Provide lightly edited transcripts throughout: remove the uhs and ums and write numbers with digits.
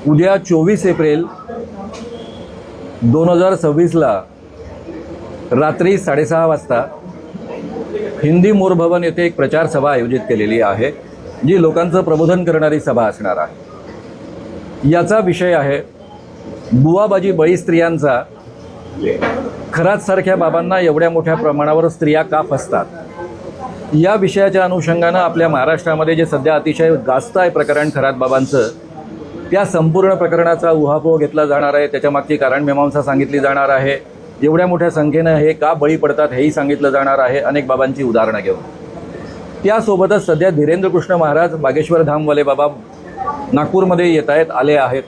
उद्या 24 एप्रिल 2026ला रात्री 6:30 वाजता हिंदी मोर भवन येथे एक प्रचार सभा आयोजित केलेली आहे, जी लोकांचं प्रबोधन करणारी सभा असणार आहे। याचा विषय आहे बुवाबाजी बळी स्त्रियांचा खरातसारख्या बाबांना एवढ्या मोठ्या प्रमाणावर स्त्रिया का फसतात। या विषयाच्या अनुषंगानं आपल्या महाराष्ट्रामध्ये जे सध्या अतिशय गाजत आहे प्रकरण खरात बाबांचं, त्या संपूर्ण प्रकरणाचा उहापोह घेतला जाणार आहे। त्याच्यामागची कारणमीमांसा सांगितली जाणार आहे। एवढ्या मोठ्या संख्येनं हे का बळी पडतात हेही सांगितलं जाणार आहे, अनेक बाबांची उदाहरणं घेऊन। त्यासोबतच सध्या धीरेंद्र कृष्ण महाराज बागेश्वर धामवाले बाबा नागपूरमध्ये आले आहेत।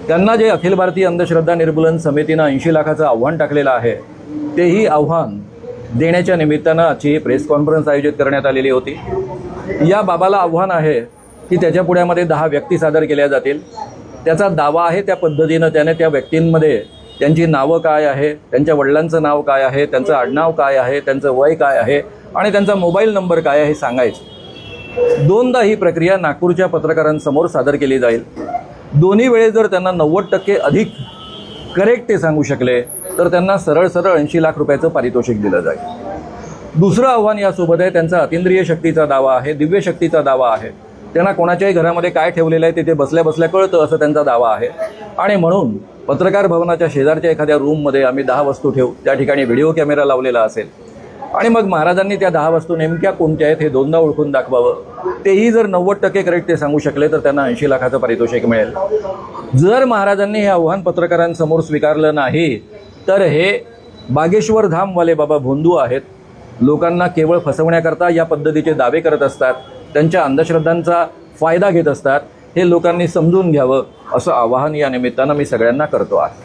त्यांना जे अखिल भारतीय अंधश्रद्धा निर्मूलन समितीनं 80 लाखाचं आव्हान टाकलेलं आहे, तेही आव्हान देण्याच्या निमित्तानं आजची ही प्रेस कॉन्फरन्स आयोजित करण्यात आलेली होती। या बाबाला आव्हान आहे की त्याच्या पुढ्यामध्ये 10 व्यक्ती सादर केल्या जातील। त्याचा दावा आहे त्या पद्धतीनं त्याने त्या व्यक्तींमध्ये त्यांची नावं काय आहे, त्यांच्या वडिलांचं नाव काय आहे, त्यांचं आडनाव काय आहे, त्यांचं वय काय आहे आणि त्यांचा मोबाईल नंबर काय आहे हे सांगायचं। दोनदा ही प्रक्रिया नागपूरच्या पत्रकारांसमोर सादर केली जाईल। दोन्ही वेळेस जर त्यांना 90% अधिक करेक्ट ते सांगू शकले तर त्यांना सरळ 80 लाख रुपयाचं पारितोषिक दिलं जाईल। दुसरं आव्हान यासोबत आहे त्यांचा अतिंद्रिय शक्तीचा दावा आहे, दिव्य शक्तीचा दावा आहे। त्यांना कोणाच्याही घरामध्ये काय ठेवलेलं आहे ते बसल्या बसल्या कळतं असं त्यांचा दावा आहे। आणि म्हणून पत्रकार भवनाच्या शेजारच्या एखाद्या रूममध्ये आम्ही 10 वस्तू ठेवू, त्या ठिकाणी व्हिडिओ कॅमेरा लावलेला असेल आणि मग महाराजांनी त्या 10 वस्तू नेमक्या कोणत्या आहेत हे दोनदा ओळखून दाखवावं। तेही जर 90% करेक्ट ते सांगू शकले तर त्यांना 80 लाखाचं पारितोषिक मिळेल। जर महाराजांनी हे आव्हान पत्रकारांसमोर स्वीकारलं नाही तर हे बागेश्वर धामवाले बाबा भोंदू आहेत। लोकांना केवळ फसवण्याकरता या पद्धतीचे दावे करत असतात, त्यांच्या अंधश्रद्धांचा फायदा घेत असतात। हे लोकांनी समजून घ्यावं असं आवाहन या निमित्तानं मी सगळ्यांना करतो आहे।